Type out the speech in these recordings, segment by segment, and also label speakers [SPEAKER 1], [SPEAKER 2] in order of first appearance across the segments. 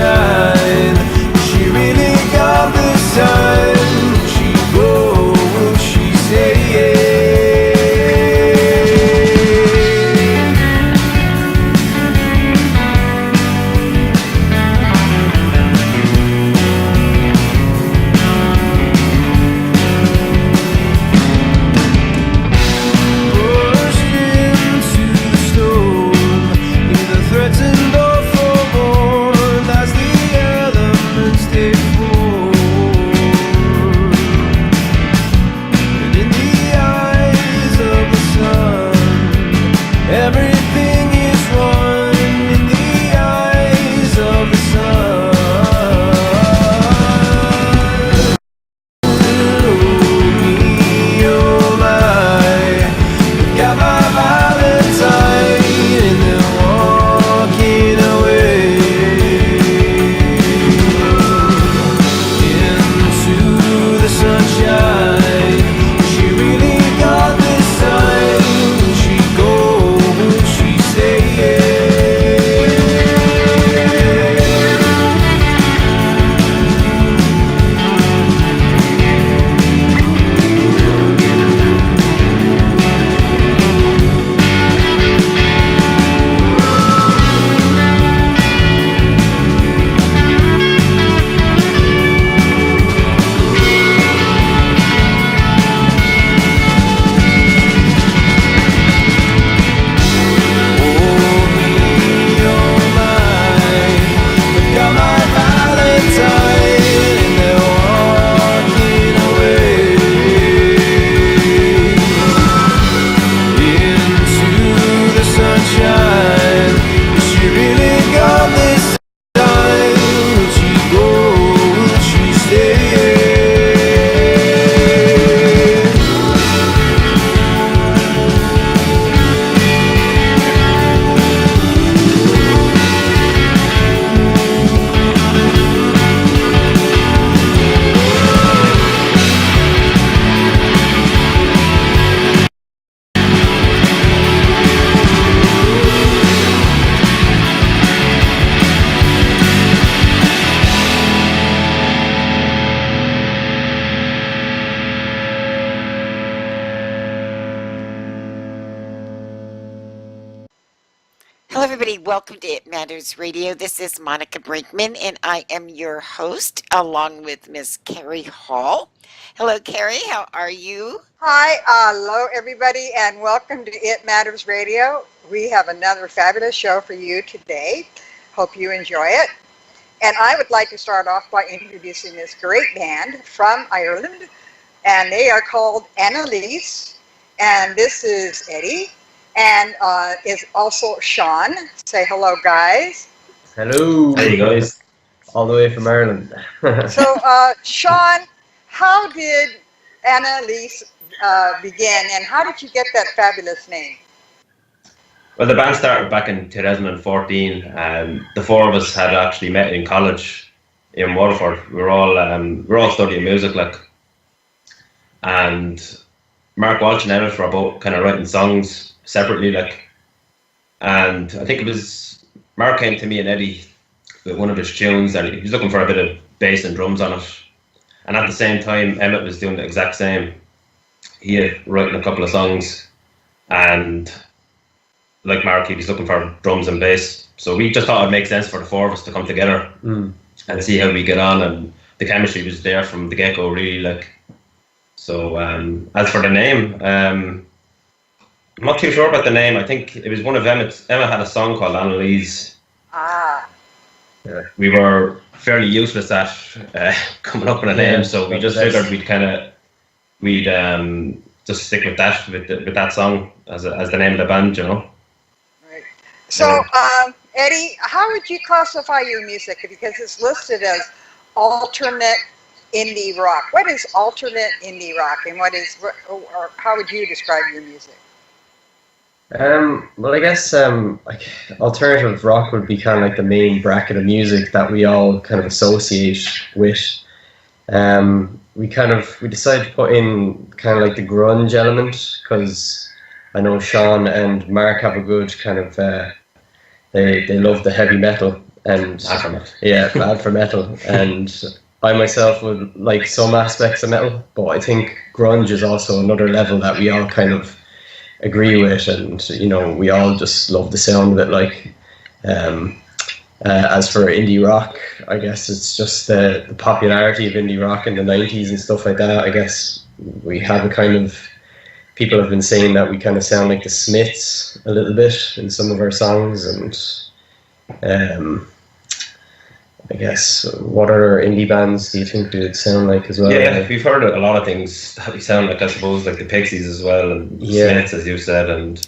[SPEAKER 1] sunshine. She really got this time. Will she go? Will she stay?
[SPEAKER 2] Hello, everybody. Welcome to It Matters Radio. This is Monica Brinkman, and I am your host, along with Miss Carrie Hall. Hello, Carrie. How are you?
[SPEAKER 3] Hi, hello everybody, and welcome to It Matters Radio. We have another fabulous show for you today. Hope you enjoy it. And I would like to start off by introducing this great band from Ireland, and they are called Anna-Liese, and this is Eddie, and is also Sean. Say hello, guys.
[SPEAKER 4] Hello.
[SPEAKER 5] Hey guys.
[SPEAKER 4] All the way from Ireland.
[SPEAKER 3] So, Sean, how did Anna-Liese begin, and how did you get that fabulous name?
[SPEAKER 5] Well, the band started back in 2014. The four of us had actually met in college in Waterford. We were all studying music, and Mark Walsh and Emmett were both kind of writing songs separately, and I think it was Mark came to me and Eddie with one of his tunes, and he was looking for a bit of bass and drums on it. And at the same time, Emmett was doing the exact same. He had written a couple of songs, and like Mark, he was looking for drums and bass. So we just thought it'd make sense for the four of us to come together and see how we get on. And the chemistry was there from the get-go, really. So as for the name, I'm not too sure about the name. I think it was one of Emma's. Emma had a song called Anna-Liese. We were fairly useless at coming up with a name, so we just figured we'd just stick with that song as the name of the band, you know.
[SPEAKER 3] Right. So, Eddie, how would you classify your music? Because it's listed as alternate indie rock. What is alternate indie rock, and or how would you describe your music?
[SPEAKER 4] Well, I guess like alternative rock would be kind of like the main bracket of music that we all kind of associate with. We decided to put in kind of like the grunge element, because I know Sean and Mark have a good kind of they love the heavy metal and
[SPEAKER 5] Bad for metal.
[SPEAKER 4] yeah, bad for metal. And I myself would like some aspects of metal, but I think grunge is also another level that we all kind of agree with, and you know, we all just love the sound of it. Like, as for indie rock, I guess it's just the popularity of indie rock in the 90s and stuff like that. I guess we have a kind of, people have been saying that we kind of sound like the Smiths a little bit in some of our songs, and I guess, what other indie bands do you think we would sound like as well?
[SPEAKER 5] Yeah, we've heard a lot of things that we sound like, I suppose, like the Pixies as well, and Smiths, as you said, and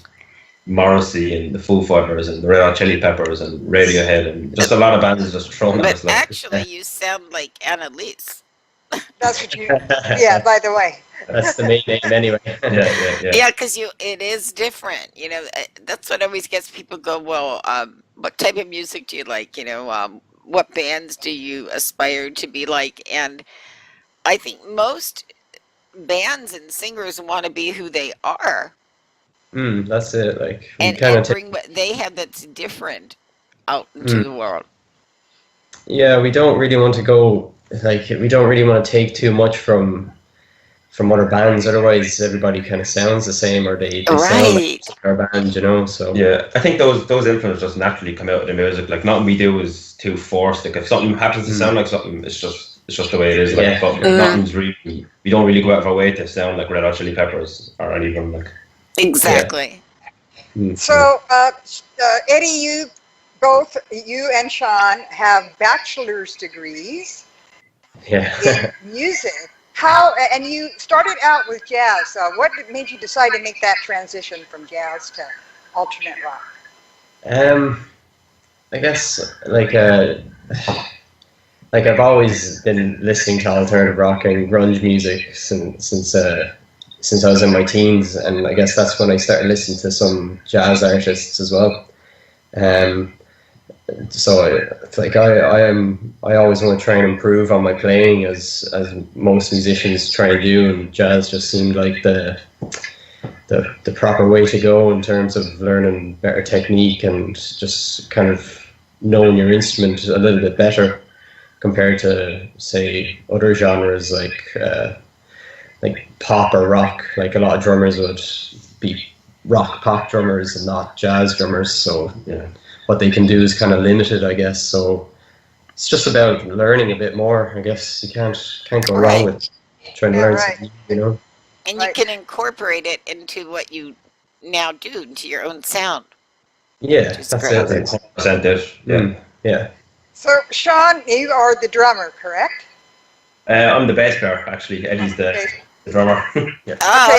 [SPEAKER 5] Morrissey, and the Foo Fighters, and the Red Hot Chili Peppers, and Radiohead, and just a lot of bands just thrown at us.
[SPEAKER 2] But actually, you sound like Anna-Liese.
[SPEAKER 3] That's what you. Yeah. By the way.
[SPEAKER 4] That's the main name anyway.
[SPEAKER 2] Yeah, because it is different. You know, that's what always gets people go. Well, what type of music do you like? You know, what bands do you aspire to be like? And I think most bands and singers want to be who they are.
[SPEAKER 4] That's it. Like, we
[SPEAKER 2] and
[SPEAKER 4] kind of
[SPEAKER 2] bring what they have that's different out into the world.
[SPEAKER 4] Yeah, we don't really want to go, like, we don't really want to take too much from other bands. Otherwise, everybody kind of sounds the same, or they sound like our band, you know. So
[SPEAKER 5] yeah, I think those influences just naturally come out of the music. Like, nothing we do is too forced. Like, if something happens to sound like something, it's just the way it is. Like, but nothing's really. We don't really go out of our way to sound like Red Hot Chili Peppers or anything like.
[SPEAKER 2] Exactly.
[SPEAKER 4] Yeah.
[SPEAKER 3] So, Eddie, you and Sean have bachelor's degrees in music. How, and you started out with jazz. What made you decide to make that transition from jazz to alternate rock?
[SPEAKER 4] I guess like I've always been listening to alternative rock and grunge music since I was in my teens, and I guess that's when I started listening to some jazz artists as well. So like I always want to try and improve on my playing, as most musicians try to do, and jazz just seemed like the proper way to go in terms of learning better technique and just kind of knowing your instrument a little bit better compared to, say, other genres like pop or rock. Like, a lot of drummers would be rock pop drummers and not jazz drummers, so what they can do is kind of limited, I guess. So it's just about learning a bit more. I guess you can't go wrong with trying to learn something, you know.
[SPEAKER 2] And you can incorporate it into what you now do, into your own sound.
[SPEAKER 4] Yeah, that's it.
[SPEAKER 5] 100%.
[SPEAKER 4] Yeah.
[SPEAKER 3] So, Sean, you are the drummer, correct?
[SPEAKER 5] I'm the bass player, actually. Eddie's the drummer.
[SPEAKER 2] Oh,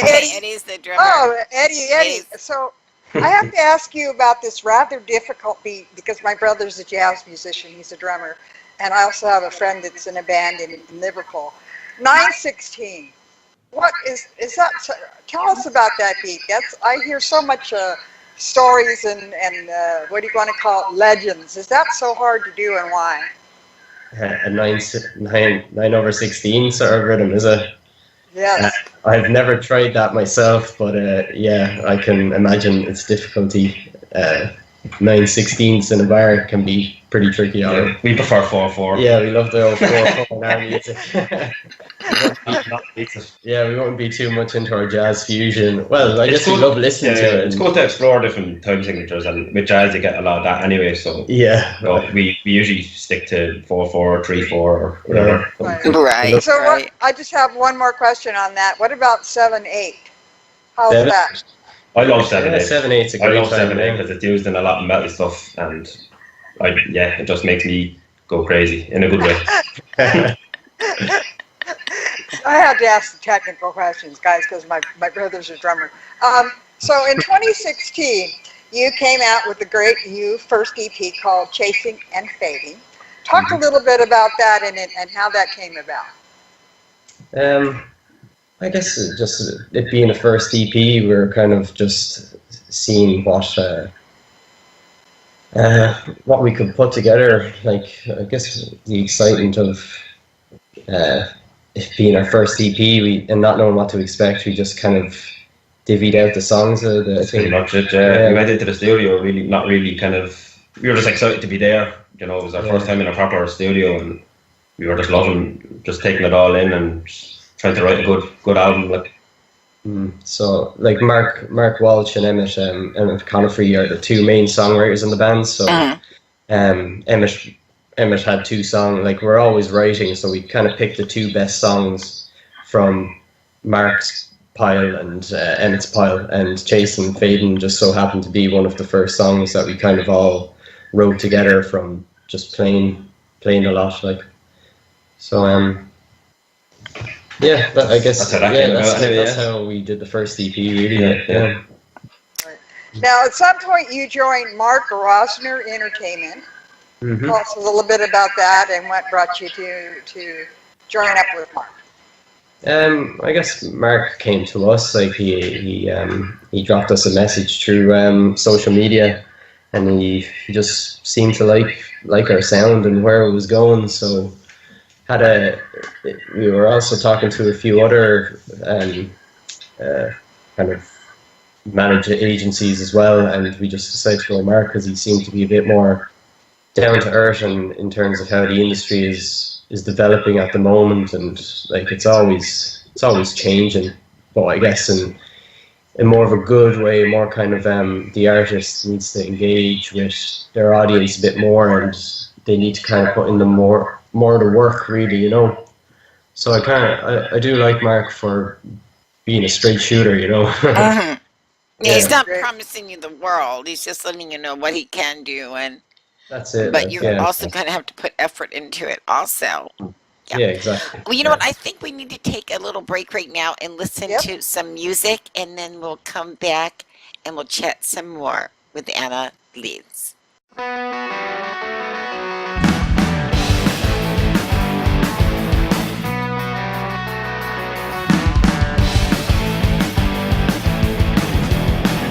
[SPEAKER 2] okay. Eddie's the drummer.
[SPEAKER 3] Oh, Eddie. So, I have to ask you about this rather difficult beat, because my brother's a jazz musician. He's a drummer. And I also have a friend that's in a band in Liverpool. 9/16. What is that? Tell us about that beat. I hear so much stories and what do you want to call it, legends. Is that so hard to do, and why?
[SPEAKER 4] A 9/16 sort of rhythm, is it?
[SPEAKER 3] Yes.
[SPEAKER 4] I've never tried that myself, but yeah, I can imagine its difficulty. 9/16 in a bar can be pretty tricky.
[SPEAKER 5] Yeah, we prefer 4/4.
[SPEAKER 4] Yeah, we love the old 4/4 in our music. Yeah, we won't be too much into our jazz fusion. Well, I guess we love listening to it.
[SPEAKER 5] It's good to explore different time signatures, and with jazz you get a lot of that anyway. So but we usually stick to 4/4, 3/4, or whatever.
[SPEAKER 2] Right.
[SPEAKER 3] So I just have one more question on that. What about 7/8? How's that?
[SPEAKER 5] I love 7/8.
[SPEAKER 4] 7/8's a great time.
[SPEAKER 5] I love 7/8 because it's used in a lot of metal stuff, and it just makes me go crazy in a good way.
[SPEAKER 3] I had to ask the technical questions, guys, because my brother's a drummer. So in 2016, you came out with the great new first EP called Chasing and Fading. Talk a little bit about that and how that came about.
[SPEAKER 4] I guess just it being a first EP, we were kind of just seeing what we could put together. Like, I guess the excitement of it being our first EP, and not knowing what to expect, we just kind of divvied out the songs.
[SPEAKER 5] That's pretty much it. We went into the studio not really kind of we were just excited to be there. You know, it was our first time in a proper studio, and we were just loving, just taking it all in and trying to write a good album. Like,
[SPEAKER 4] so like Mark Walsh and Emmett Conifrey are the two main songwriters in the band. So Emmett had two songs. Like, we're always writing, so we kind of picked the two best songs from Mark's pile and Emmett's pile, and Jason Faden just so happened to be one of the first songs that we kind of all wrote together from just playing a lot. Like, so yeah, I guess that's how we did the first EP, really. Yeah.
[SPEAKER 3] Now, at some point, you joined Mark Rosner Entertainment. Tell us a little bit about that and what brought you to join up with Mark.
[SPEAKER 4] I guess Mark came to us. Like, he dropped us a message through social media, and he just seemed to like our sound and where it was going. So we were also talking to a few other kind of managed agencies as well, and we just decided to go Mark because he seemed to be a bit more down to earth and in terms of how the industry is developing at the moment, and like it's always changing, but I guess in more of a good way, more kind of the artist needs to engage with their audience a bit more, and they need to kind of put in the more of the work, really, you know. So I do like Mark for being a straight shooter, you know.
[SPEAKER 2] Yeah, he's not promising you the world. He's just letting you know what he can do, and
[SPEAKER 4] that's it.
[SPEAKER 2] But you also kind of have to put effort into it, also.
[SPEAKER 4] Yeah, exactly.
[SPEAKER 2] Well, you know what? I think we need to take a little break right now and listen to some music, and then we'll come back and we'll chat some more with Anna-Liese.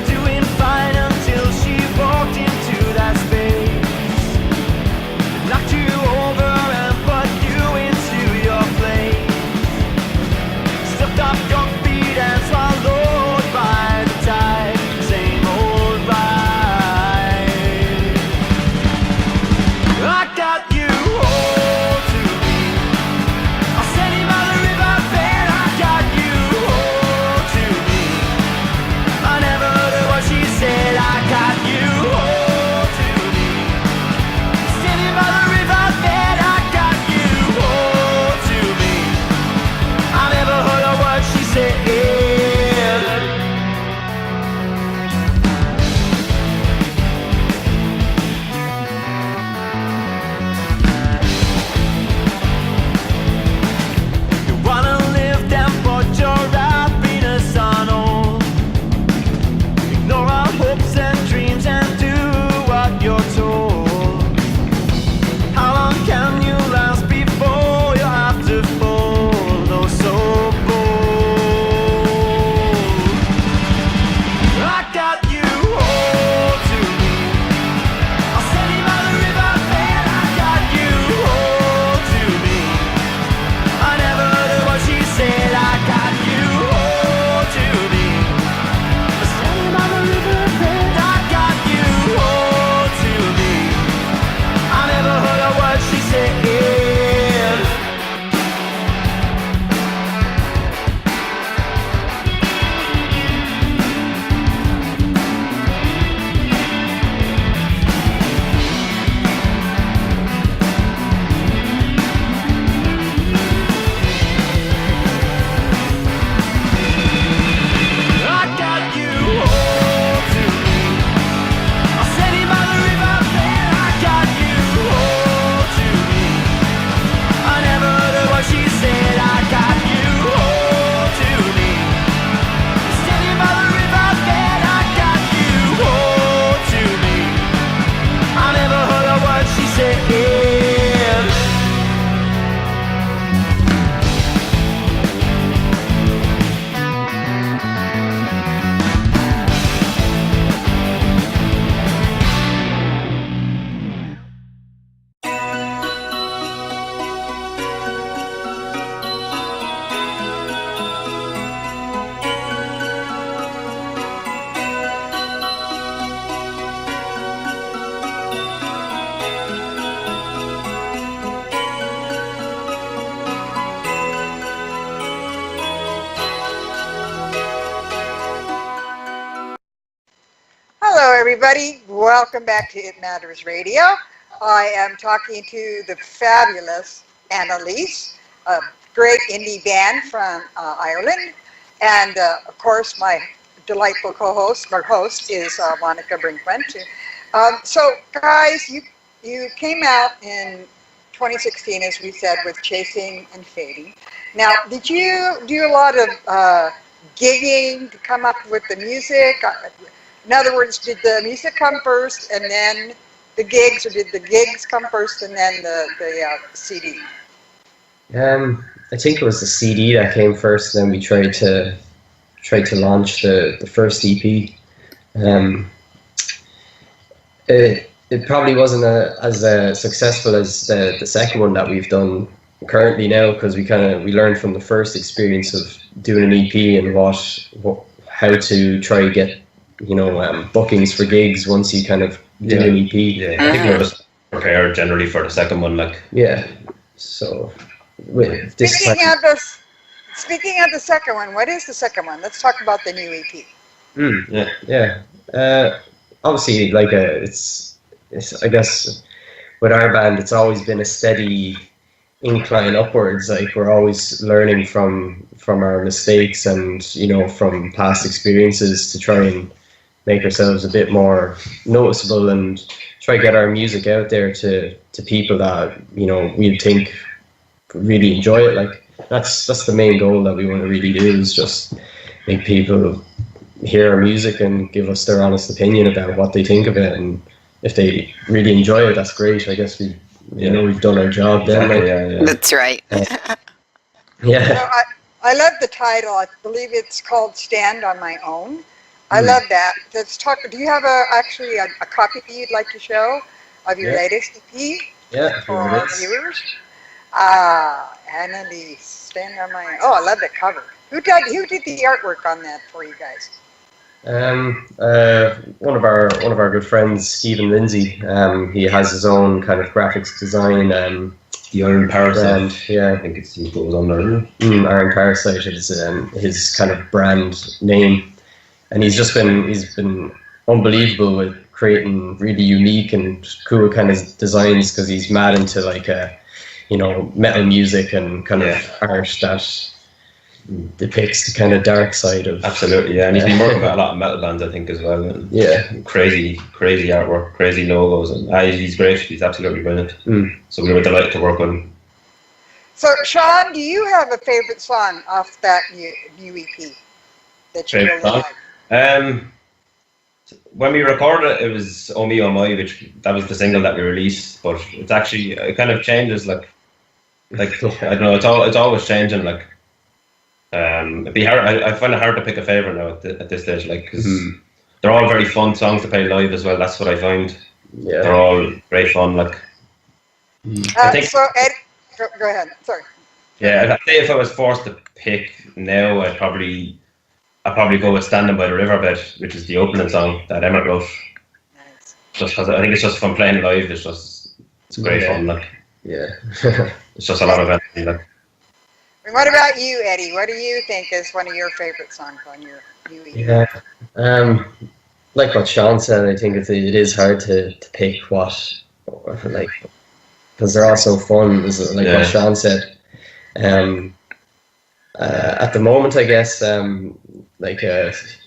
[SPEAKER 1] Doing fine until she walked into that space, knocked you over and put you into your place, stepped off your feet and swallowed by the tide, same old ride.
[SPEAKER 3] everybody. Welcome back to It Matters Radio. I am talking to the fabulous Anna-Liese, a great indie band from Ireland. And of course, my delightful co-host, or host, is Monica Brinkman. So guys, you came out in 2016, as we said, with Chasing and Fading. Now, did you do a lot of gigging to come up with the music? In other words, did the music come first and then the gigs, or did the gigs come first and then the CD?
[SPEAKER 4] I think it was the CD that came first. Then we tried to launch the first EP. It probably wasn't as successful as the second one that we've done currently now, because we learned from the first experience of doing an EP and how to try to get bookings for gigs once you kind of do an EP.
[SPEAKER 5] Yeah, I think we're just prepared generally for the second one, like.
[SPEAKER 4] Yeah. So with this.
[SPEAKER 3] Speaking of the second one, what is the second one? Let's talk about the new EP.
[SPEAKER 4] Yeah. Obviously, like it's I guess with our band, it's always been a steady incline upwards. Like, we're always learning from our mistakes and from past experiences to try and make ourselves a bit more noticeable and try to get our music out there to people that we'd think really enjoy it. Like, that's the main goal that we want to really do, is just make people hear our music and give us their honest opinion about what they think of it. And if they really enjoy it, that's great. I guess we've done our job then.
[SPEAKER 5] Yeah.
[SPEAKER 2] That's right.
[SPEAKER 4] Yeah.
[SPEAKER 3] I love the title. I believe it's called Stand on My Own. I love that. Let's talk. Do you have actually a copy you'd like to show of your latest EP?
[SPEAKER 4] Yeah.
[SPEAKER 3] For our viewers? Anna-Liese, Stand on My Own. Oh, I love the cover. Who did the artwork on that for you guys?
[SPEAKER 4] One of our good friends, Stephen Lindsay. He has his own kind of graphics design.
[SPEAKER 5] The Iron Parasite.
[SPEAKER 4] Brand, yeah.
[SPEAKER 5] I think it's what was on there.
[SPEAKER 4] Iron Parasite is his kind of brand name, and he's been unbelievable with creating really unique and cool kind of designs, because he's mad into like metal music and kind of art that depicts the kind of dark side of.
[SPEAKER 5] Absolutely, yeah, and he's been working with a lot of metal bands, I think, as well. And crazy artwork, crazy logos, and he's great. He's absolutely brilliant. So we were delighted to work with him.
[SPEAKER 3] So, Sean, do you have a favorite song off that new EP that you really like?
[SPEAKER 5] When we recorded it was "Oh Me Oh My," that was the single that we released. But it's actually, it kind of changes. Like I don't know. It's always changing. Like. It'd be hard. I find it hard to pick a favorite now at this stage, like, because they're all very fun songs to play live as well. That's what I find. Yeah, they're all great fun. Like,
[SPEAKER 3] I think. So, Ed, go ahead. Sorry.
[SPEAKER 5] Yeah, I'd say if I was forced to pick now, I'd probably go with "Standing by the Riverbed," which is the opening song that Emma wrote. Nice. Just because I think it's just from playing live. It's great fun. Like, it's just a lot of energy. Like.
[SPEAKER 3] And what about you, Eddie? What do you think is one of your favorite songs on your new EP?
[SPEAKER 4] Yeah, like what Sean said, I think it is hard to pick what, like, because they're all so fun. Like what Sean said. At the moment, I guess, I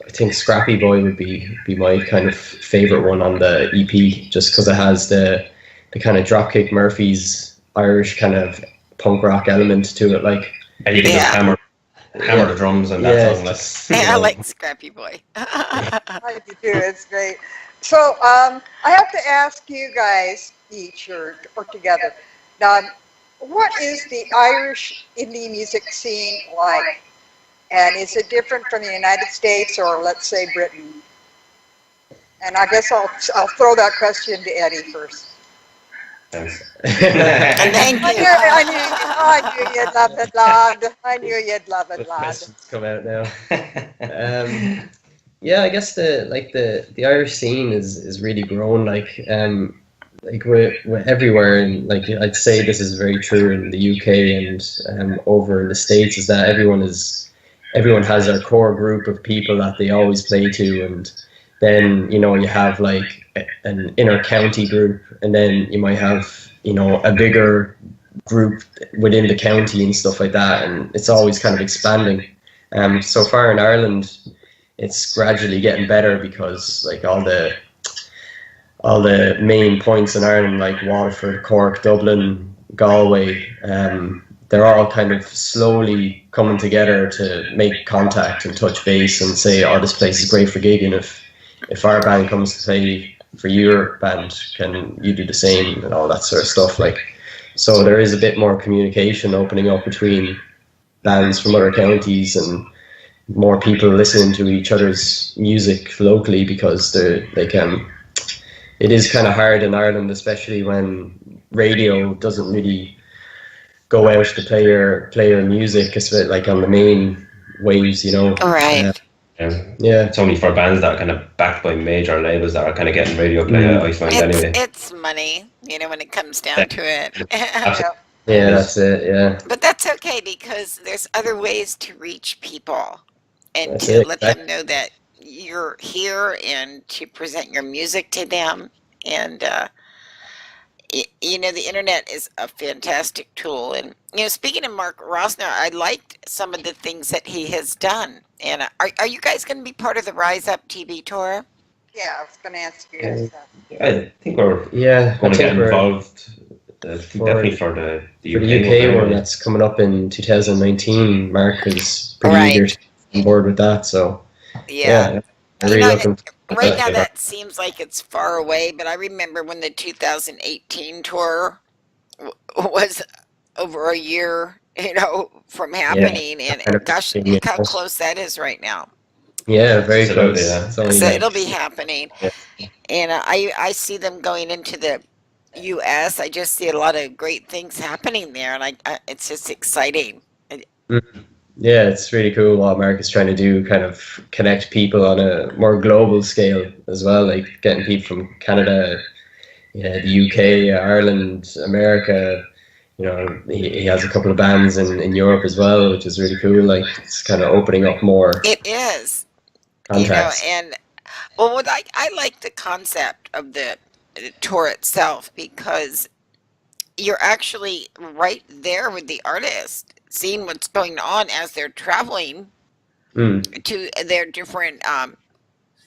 [SPEAKER 4] think "Scrappy Boy" would be my kind of favorite one on the EP, just because it has the kind of Dropkick Murphys Irish kind of punk rock element to it, like.
[SPEAKER 5] And you can just hammer the drums and that song.
[SPEAKER 2] I like Scrappy Boy.
[SPEAKER 3] I do too. It's great. So I have to ask you guys each or together. What is the Irish indie music scene like? And is it different from the United States or, let's say, Britain? And I guess I'll throw that question to Eddie first.
[SPEAKER 5] Thanks.
[SPEAKER 2] Thank you.
[SPEAKER 3] I knew you'd love it, lad. I knew you'd love it, lad.
[SPEAKER 4] Come out now. Yeah, I guess the Irish scene is really grown. Like we're everywhere, and like I'd say this is very true in the UK and over in the States, is that everyone has their core group of people that they always play to, and then you have like an inner county group, and then you might have a bigger group within the county and stuff like that, and it's always kind of expanding. So far in Ireland, it's gradually getting better because like all the main points in Ireland, like Waterford, Cork, Dublin, Galway, they're all kind of slowly coming together to make contact and touch base and say, oh, this place is great for gigging. If our band comes to play for your band, can you do the same, and all that sort of stuff. Like, so there is a bit more communication opening up between bands from other counties, and more people listening to each other's music locally, because it is kind of hard in Ireland, especially when radio doesn't really go out to play your music, especially like on the main waves,
[SPEAKER 2] All right.
[SPEAKER 4] Yeah,
[SPEAKER 5] it's only for bands that are kind of backed by major labels that are kind of getting radio play. I find anyway.
[SPEAKER 2] It's money, when it comes down to it.
[SPEAKER 5] Absolutely.
[SPEAKER 4] Yeah, that's it. Yeah,
[SPEAKER 2] But that's okay, because there's other ways to reach people and
[SPEAKER 4] That's
[SPEAKER 2] to
[SPEAKER 4] it.
[SPEAKER 2] let them know that you're here, and to present your music to them. And the internet is a fantastic tool. And speaking of Mark Rosner, I liked some of the things that he has done. And are you guys going to be part of the Rise Up TV tour?
[SPEAKER 3] Yeah, I was going to ask you that.
[SPEAKER 5] I think we're
[SPEAKER 4] yeah.
[SPEAKER 5] going to get
[SPEAKER 4] we're-
[SPEAKER 5] involved. Definitely for the
[SPEAKER 4] for the UK one that's coming up in 2019, Mark is pretty eager to get on board with that. So
[SPEAKER 2] Yeah.
[SPEAKER 4] I'm really looking.
[SPEAKER 2] Right now, that seems like it's far away, but I remember when the 2018 tour was over a year, from happening, and gosh, look how close that is right now.
[SPEAKER 4] Yeah, very
[SPEAKER 5] Absolutely,
[SPEAKER 4] close.
[SPEAKER 5] yeah.
[SPEAKER 4] It's only
[SPEAKER 2] So
[SPEAKER 4] like-
[SPEAKER 2] it'll be happening, and I see them going into the U.S. I just see a lot of great things happening there, and it's just exciting.
[SPEAKER 4] Yeah, it's really cool what Mark is trying to do, kind of connect people on a more global scale as well, like getting people from Canada, the UK, Ireland, America. He has a couple of bands in Europe as well, which is really cool. Like, it's kind of opening up more
[SPEAKER 2] It is,
[SPEAKER 4] contacts.
[SPEAKER 2] and what I like the concept of the tour itself, because you're actually right there with the artist, seeing what's going on as they're traveling to their different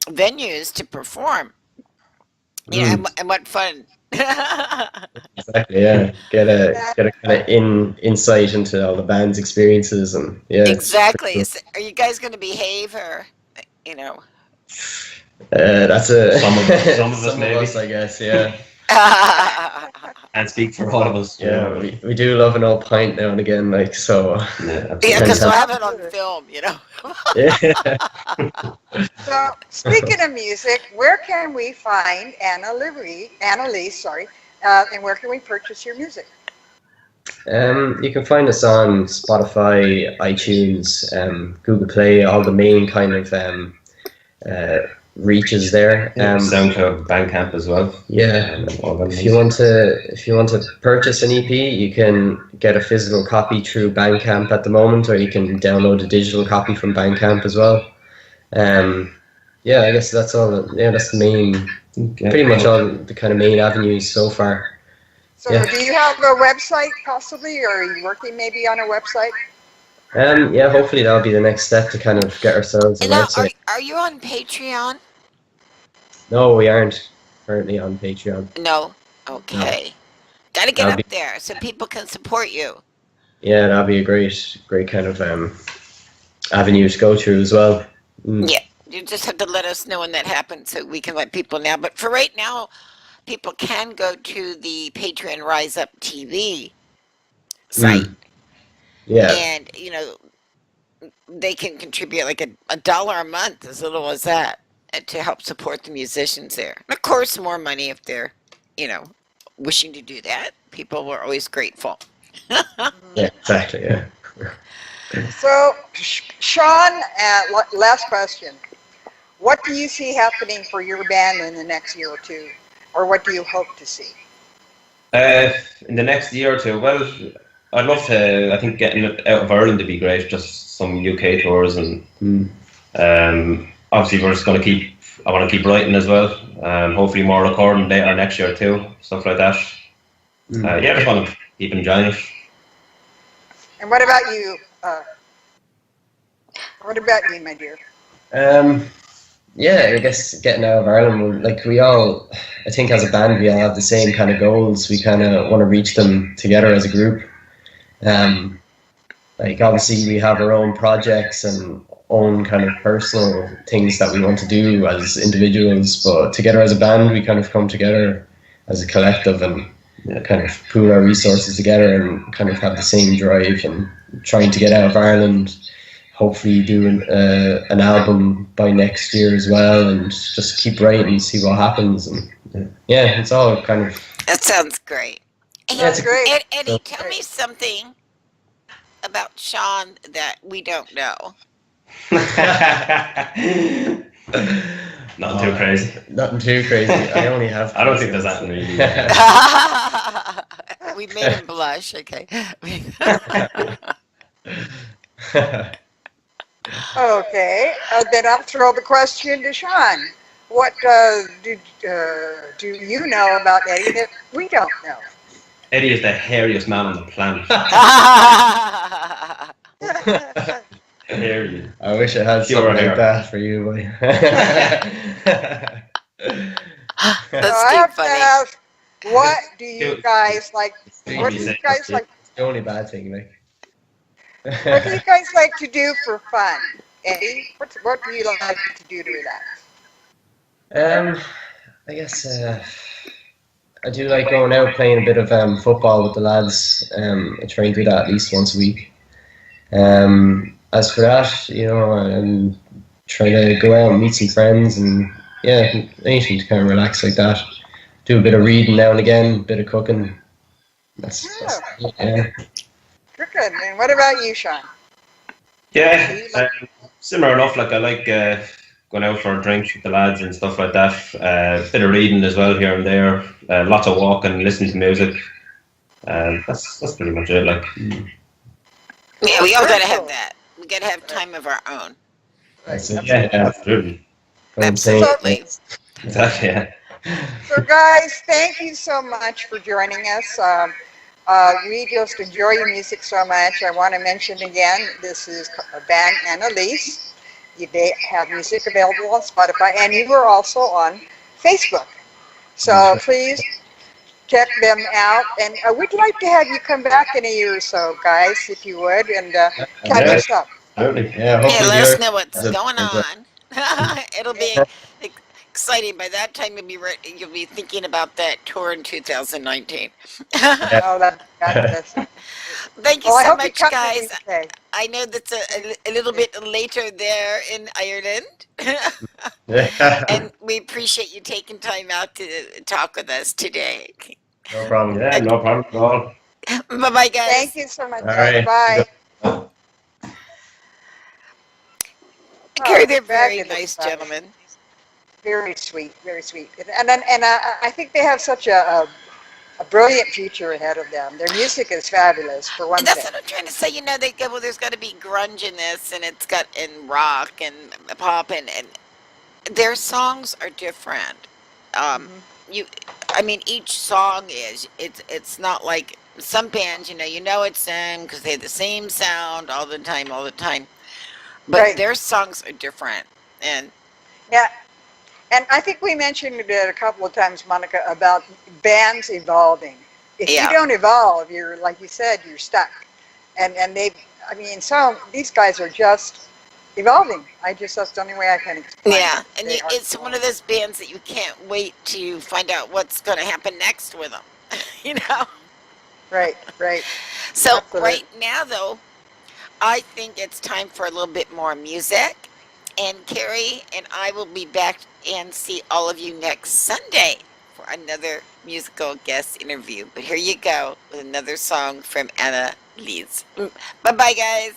[SPEAKER 2] venues to perform. And what fun!
[SPEAKER 4] Exactly, yeah. Get a kind of insight into all the band's experiences, and it's
[SPEAKER 2] Exactly.
[SPEAKER 4] pretty cool.
[SPEAKER 2] Are you guys going to behave, or
[SPEAKER 4] That's a
[SPEAKER 5] Some of us,
[SPEAKER 4] some
[SPEAKER 5] maybe.
[SPEAKER 4] of us, I guess. Yeah.
[SPEAKER 5] Can't speak for all of us.
[SPEAKER 4] Yeah, we do love an old pint now and again, like, so.
[SPEAKER 5] Yeah,
[SPEAKER 2] Yeah, because we'll have
[SPEAKER 5] absolutely.
[SPEAKER 2] it on film.
[SPEAKER 4] Yeah.
[SPEAKER 3] So, speaking of music, where can we find Anna-Liese, and where can we purchase your music?
[SPEAKER 4] You can find us on Spotify, iTunes, Google Play, all the main kind of reaches there.
[SPEAKER 5] SoundCloud, Bandcamp as well.
[SPEAKER 4] Yeah.
[SPEAKER 5] All them
[SPEAKER 4] If you want to purchase an EP, you can get a physical copy through Bandcamp at the moment, or you can download a digital copy from Bandcamp as well. Yeah, I guess that's all. That's the main, pretty much all the kind of main avenues so far.
[SPEAKER 3] So,
[SPEAKER 4] Yeah.
[SPEAKER 3] do you have a website possibly, or are you working maybe on a website?
[SPEAKER 4] Yeah, hopefully that'll be the next step to kind of get ourselves a
[SPEAKER 2] And now,
[SPEAKER 4] website.
[SPEAKER 2] are you on Patreon?
[SPEAKER 4] No, we aren't currently on Patreon.
[SPEAKER 2] No. Okay. Got to get
[SPEAKER 4] That'll
[SPEAKER 2] up there so people can support you.
[SPEAKER 4] Yeah, that'll be a great kind of avenue to go through as well.
[SPEAKER 2] Yeah. You just have to let us know when that happens so we can let people know. But for right now, people can go to the Patreon Rise Up TV site.
[SPEAKER 4] Yeah.
[SPEAKER 2] And, they can contribute like a dollar a month, as little as that, to help support the musicians there. And of course, more money if they're, wishing to do that. People were always grateful.
[SPEAKER 4] Yeah, exactly. Yeah.
[SPEAKER 3] So, Sean, last question. What do you see happening for your band in the next year or two? Or what do you hope to see?
[SPEAKER 5] In the next year or two, well, I'd love to. I think getting it out of Ireland would be great. Just some UK tours, and obviously we're just going to keep. I want to keep writing as well. Hopefully more recording later next year too, stuff like that. Yeah, just want to keep enjoying it.
[SPEAKER 3] And what about you? What about you, my dear?
[SPEAKER 4] Yeah, I guess getting out of Ireland, like we all, I think as a band, we all have the same kind of goals. We kind of want to reach them together as a group. Like obviously we have our own projects and own kind of personal things that we want to do as individuals, but together as a band, we kind of come together as a collective and kind of pool our resources together and kind of have the same drive and trying to get out of Ireland. Hopefully do an album by next year as well, and just keep writing and see what happens. And yeah, it's all kind of.
[SPEAKER 2] That sounds great.
[SPEAKER 4] Yeah, it's
[SPEAKER 3] great.
[SPEAKER 2] Eddie, tell me something about Sean that we don't know.
[SPEAKER 5] Nothing too crazy.
[SPEAKER 4] Nothing too crazy. I only have.
[SPEAKER 5] I don't think there's that really.
[SPEAKER 2] We made him blush. Okay.
[SPEAKER 3] Okay, then I'll throw the question to Sean. What do you know about Eddie that we don't know?
[SPEAKER 5] Eddie is the hairiest man on the planet. Hairy.
[SPEAKER 4] I wish I had
[SPEAKER 5] Pure
[SPEAKER 4] something
[SPEAKER 5] hair.
[SPEAKER 4] like that for you, boy.
[SPEAKER 2] That's
[SPEAKER 3] I
[SPEAKER 2] too
[SPEAKER 3] have to
[SPEAKER 2] funny.
[SPEAKER 3] ask, what do you guys like? What do you guys like?
[SPEAKER 4] The only bad thing, like.
[SPEAKER 3] What do you guys like to do for fun, Eddie? What do you like to do to relax?
[SPEAKER 4] I guess I do like going out playing a bit of football with the lads. I try and do that at least once a week. As for that, you know, I'm trying to go out and meet some friends and yeah, anything to kind of relax like that. Do a bit of reading now and again, a bit of cooking. That's yeah.
[SPEAKER 3] Good. And what about you, Sean?
[SPEAKER 5] Yeah, similar enough. Like I like going out for a drink with the lads and stuff like that. Bit of reading as well here and there. Lots of walking, listening to music. That's pretty much it. Like,
[SPEAKER 2] Yeah, we all gotta have that. We gotta have time of our own.
[SPEAKER 4] That's it.
[SPEAKER 5] yeah, absolutely,
[SPEAKER 4] I'm saying.
[SPEAKER 2] Absolutely.
[SPEAKER 5] exactly. Yeah.
[SPEAKER 3] So, guys, thank you so much for joining us. We just enjoy your music so much. I want to mention again, this is a band Anna-Liese. They have music available on Spotify, and you are also on Facebook. So please check them out. And I would like to have you come back in a year or so, guys, if you would, and catch us up.
[SPEAKER 5] Absolutely.
[SPEAKER 4] Yeah,
[SPEAKER 2] Yeah,
[SPEAKER 4] hopefully
[SPEAKER 2] let us
[SPEAKER 4] you're-
[SPEAKER 2] know what's
[SPEAKER 4] as a-
[SPEAKER 2] going
[SPEAKER 4] as a-
[SPEAKER 2] on. It'll be exciting. By that time, you'll be thinking about that tour in 2019.
[SPEAKER 3] Oh, that's
[SPEAKER 2] Thank you
[SPEAKER 3] well, I
[SPEAKER 2] so
[SPEAKER 3] hope you
[SPEAKER 2] much,
[SPEAKER 3] come
[SPEAKER 2] guys.
[SPEAKER 3] today.
[SPEAKER 2] I know that's a little bit later there in Ireland, and we appreciate you taking time out to talk with us today.
[SPEAKER 4] No problem.
[SPEAKER 5] Yeah, no problem at all.
[SPEAKER 2] Bye bye, guys.
[SPEAKER 3] Thank you so much.
[SPEAKER 4] All right.
[SPEAKER 3] Bye.
[SPEAKER 2] Carrie, they're very
[SPEAKER 3] fabulous,
[SPEAKER 2] nice
[SPEAKER 3] fabulous.
[SPEAKER 2] gentlemen.
[SPEAKER 3] Very sweet, very sweet. And I think they have such a brilliant future ahead of them. Their music is fabulous, for one
[SPEAKER 2] And that's
[SPEAKER 3] thing.
[SPEAKER 2] what I'm trying to say. You know, they go, well, there's got to be grunge in this, and it's got in rock and pop, and their songs are different. I mean, each song is. It's not like some bands. You know it's them because they have the same sound all the time. But
[SPEAKER 3] Right.
[SPEAKER 2] their songs are different, and
[SPEAKER 3] Yeah. And I think we mentioned it a couple of times, Monica, about bands evolving. If
[SPEAKER 2] Yeah.
[SPEAKER 3] you don't evolve, you're, like you said, you're stuck. And these guys are just evolving. That's the only way I can explain
[SPEAKER 2] yeah,
[SPEAKER 3] it.
[SPEAKER 2] and
[SPEAKER 3] They are
[SPEAKER 2] it's one of those bands that you can't wait to find out what's going to happen next with them. You know.
[SPEAKER 3] Right.
[SPEAKER 2] So
[SPEAKER 3] Absolutely.
[SPEAKER 2] right now, though, I think it's time for a little bit more music. And Carrie and I will be back and see all of you next Sunday for another musical guest interview. But here you go with another song from Anna-Liese. Bye-bye, guys.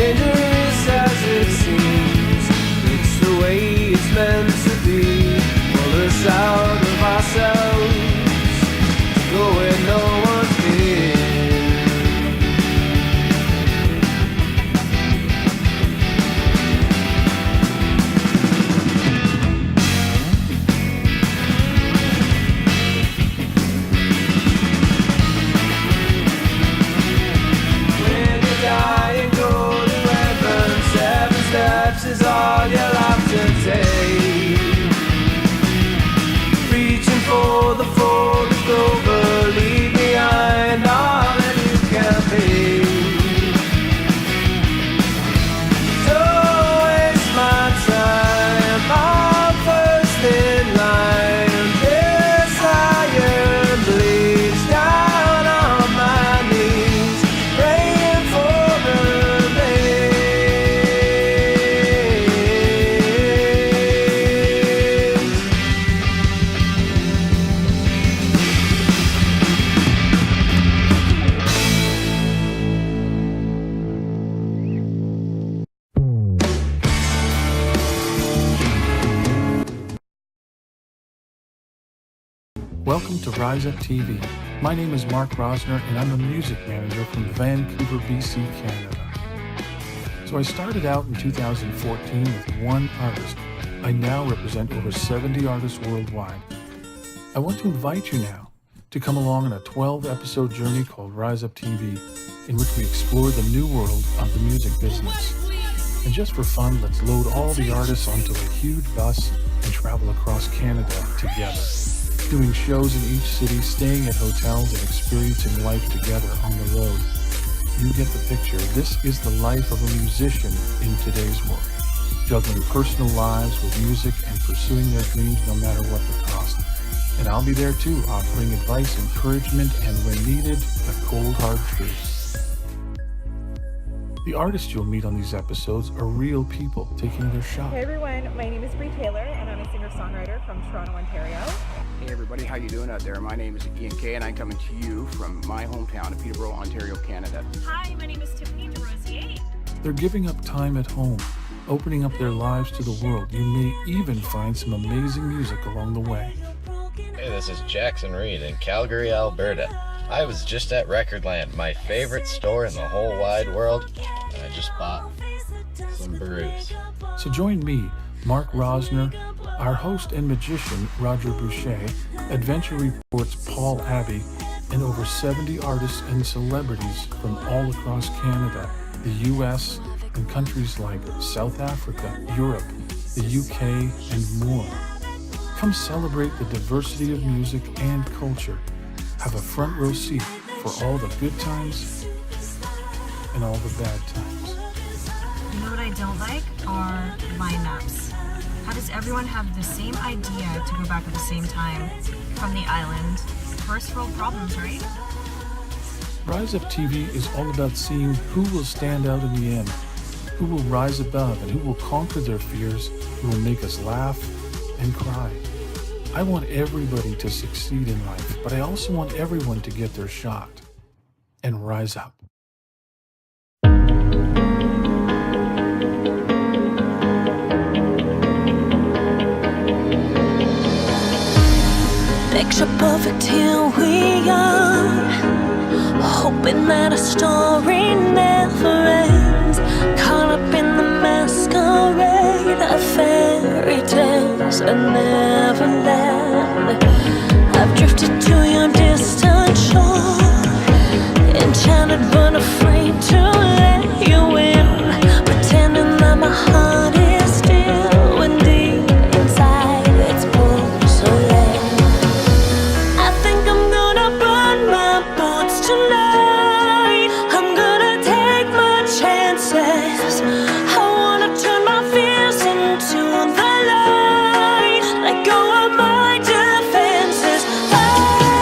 [SPEAKER 1] dangerous as it seems. It's the way it's meant to be. Pull us out of ourselves, go where no one's been. When you die and go to heaven, 7 steps is all you'll have to take. Reaching for the folded clover, leave behind all that you can pay. Don't waste my time, I'm first in line. This iron bleeds down on my knees, praying for remains.
[SPEAKER 6] Welcome to Rise Up TV. My name is Mark Rosner and I'm a music manager from Vancouver, BC, Canada. So I started out in 2014 with one artist. I now represent over 70 artists worldwide. I want to invite you now to come along on a 12-episode journey called Rise Up TV, in which we explore the new world of the music business. And just for fun, let's load all the artists onto a huge bus and travel across Canada together, doing shows in each city, staying at hotels, and experiencing life together on the road. You get the picture. This is the life of a musician in today's world, juggling personal lives with music and pursuing their dreams no matter what the cost. And I'll be there too, offering advice, encouragement, and when needed, a cold hard truth. The artists you'll meet on these episodes are real people taking their shot.
[SPEAKER 7] Hey everyone, my name is Bree Taylor and I'm a singer-songwriter from Toronto, Ontario.
[SPEAKER 8] Hey everybody, how you doing out there? My name is Ian Kay and I'm coming to you from my hometown of Peterborough, Ontario, Canada.
[SPEAKER 9] Hi, my name is Tiffany DeRosier.
[SPEAKER 6] They're giving up time at home, opening up their lives to the world. You may even find some amazing music along the way.
[SPEAKER 10] Hey, this is Jackson Reed in Calgary, Alberta. I was just at Recordland, my favorite store in the whole wide world, and I just bought some brews.
[SPEAKER 6] So join me, Mark Rosner, our host and magician, Roger Boucher, Adventure Report's Paul Abbey, and over 70 artists and celebrities from all across Canada, the US, and countries like South Africa, Europe, the UK, and more. Come celebrate the diversity of music and culture. Have a front row seat for all the good times and all the bad times.
[SPEAKER 9] You know what I don't like are lineups. How does everyone have the same idea to go back at the same time from the island? First world problems, right?
[SPEAKER 6] Rise Up TV is all about seeing who will stand out in the end, who will rise above, and who will conquer their fears, who will make us laugh and cry. I want everybody to succeed in life, but I also want everyone to get their shot and rise up.
[SPEAKER 11] Picture perfect, here we are, hoping that a story never ends. Caught up in the masquerade of fairy tales and Neverland. I've drifted to your distant shore, enchanted but afraid to let you in, pretending that my heart is still when deep inside it's porcelain. I think I'm gonna burn my boots tonight. I'm gonna take my chances. I wanna turn my fears into the light. Let go of my defenses. I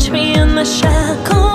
[SPEAKER 11] catch me in the shackles.